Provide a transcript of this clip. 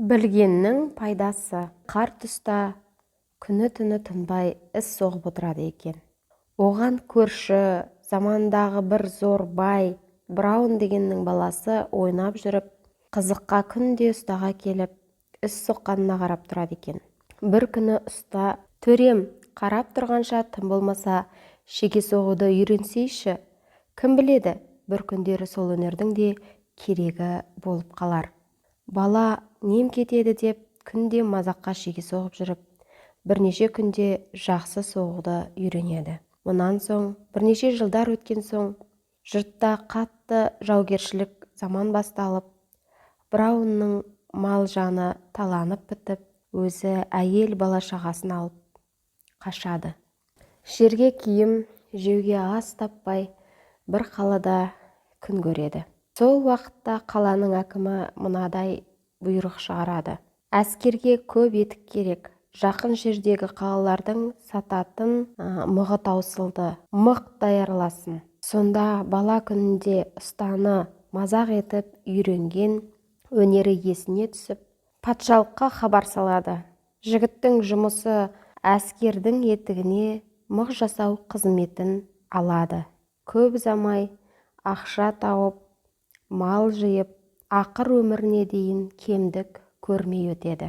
Білгеннің пайдасы. Қар тұста күні-түні тынбай іс соғып отырады екен. Оған көрші замандағы бір зор бай Браун дегеннің баласы ойнап жүріп, қызыққа күнде ұстаға келіп, іс соққанына қарап тұрады екен. Бір күні ұста: «Төрем, қарап тұрғанша тым болмаса шеге соғуды үйренсейші. Кім біледі, бір күндері сол өнердің де керегі болып қалар». Бала нем кетеді деп күнде мазаққа шеге соғып жүріп, бірнеше күнде жақсы соғуды үйренеді. Мұнан соң бірнеше жылдар өткен соң, жұртта қатты жаугершілік заман басталып, Браунның мал жаны таланып бітіп, өзі әйел бала шағасын алып қашады. Жерге киім, жеуге ас таппай бір қалада күн көреді. Сол уақытта қаланың әкімі мынадай бұйрық шығарады: әскерге көп етік керек. Жақын жердегі қалалардың сататын мығы таусылды. Мық даярласын. Сонда бала күнінде ұстаны мазақ етіп үйренген өнері есіне түсіп, патшалыққа хабар салады. Жігіттің жұмысы әскердің етігіне мық жасау қызметін алады. Көп ұзамай ақша тауып, мал жиып, ақыр өміріне дейін кемдік көрмей өтеді.